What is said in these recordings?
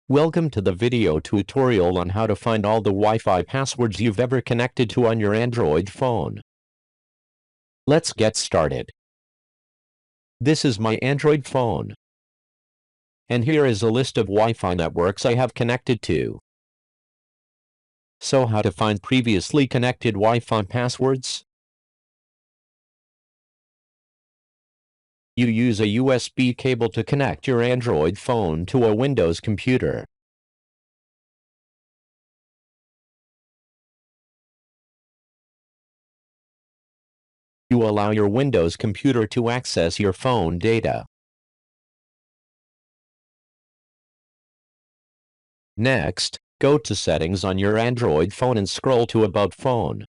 Welcome to the video tutorial on how to find all the Wi-Fi passwords you've ever connected to on your Android phone. Let's get started. This is my Android phone. And here is a list of Wi-Fi networks I have connected to. So how to find previously connected Wi-Fi passwords? You use a USB cable to connect your Android phone to a Windows computer. You allow your Windows computer to access your phone data. Next, go to Settings on your Android phone and scroll to About Phone.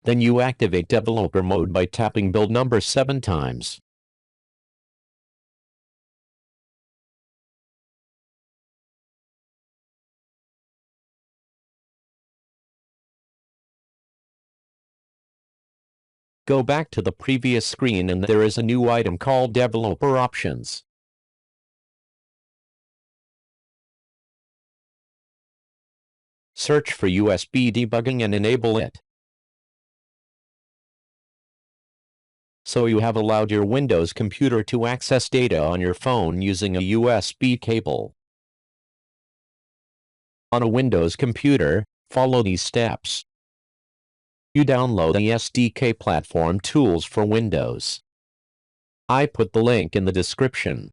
Then you activate developer mode by tapping build number 7 times. Go back to the previous screen and there is a new item called Developer Options. Search for USB debugging and enable it. So you have allowed your Windows computer to access data on your phone using a USB cable. On a Windows computer, follow these steps. You download the SDK platform tools for Windows. I put the link in the description.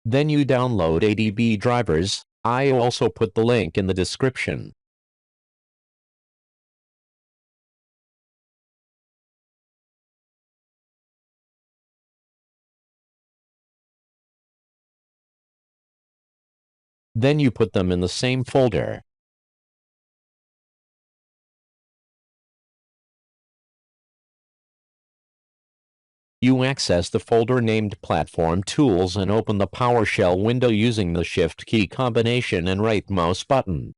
Then you download ADB drivers. I also put the link in the description. Then you put them in the same folder. You access the folder named Platform Tools and open the PowerShell window using the Shift key combination and right mouse button.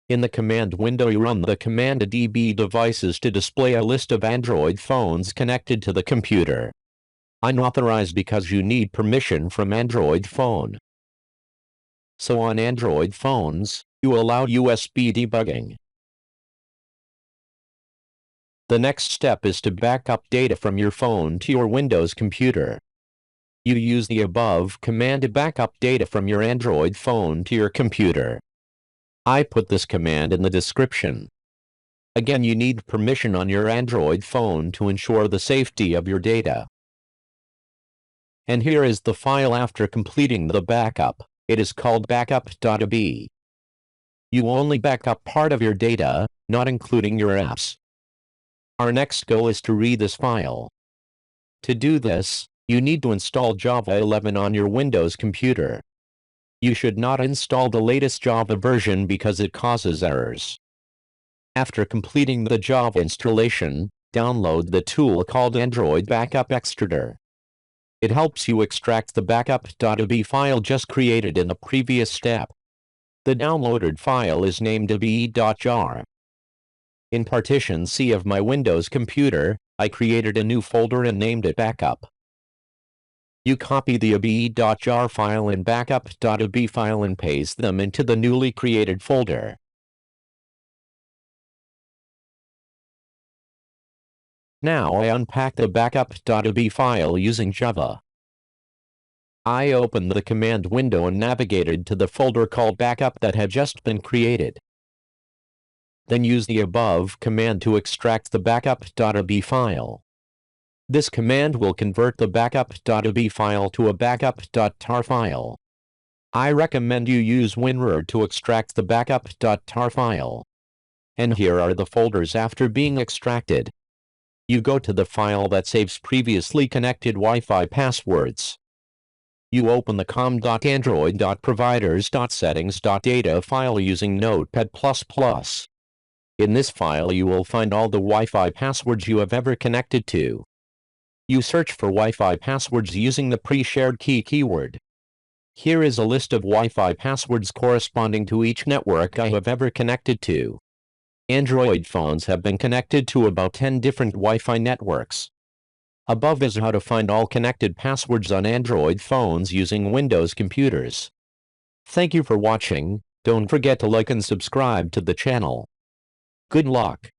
In the command window you run the command db devices to display a list of Android phones connected to the computer. Unauthorized because you need permission from Android phone. So on Android phones, you allow USB debugging. The next step is to back up data from your phone to your Windows computer. You use the above command to back up data from your Android phone to your computer. I put this command in the description. Again, you need permission on your Android phone to ensure the safety of your data. And here is the file after completing the backup. It is called backup.ab. You only back up part of your data, not including your apps. Our next goal is to read this file. To do this, you need to install Java 11 on your Windows computer. You should not install the latest Java version because it causes errors. After completing the Java installation, download the tool called Android Backup Extractor. It helps you extract the backup.ab file just created in the previous step. The downloaded file is named abe.jar. In partition C of my Windows computer, I created a new folder and named it Backup. You copy the abe.jar file and backup.ab file and paste them into the newly created folder. Now I unpack the backup.ab file using Java. I opened the command window and navigated to the folder called Backup that had just been created. Then use the above command to extract the backup.ab file. This command will convert the backup.ab file to a backup.tar file. I recommend you use WinRAR to extract the backup.tar file. And here are the folders after being extracted. You go to the file that saves previously connected Wi-Fi passwords. You open the com.android.providers.settings.data file using Notepad++. In this file you will find all the Wi-Fi passwords you have ever connected to. You search for Wi-Fi passwords using the pre-shared key keyword. Here is a list of Wi-Fi passwords corresponding to each network I have ever connected to. Android phones have been connected to about 10 different Wi-Fi networks. Above is how to find all connected passwords on Android phones using Windows computers. Thank you for watching. Don't forget to like and subscribe to the channel. Good luck.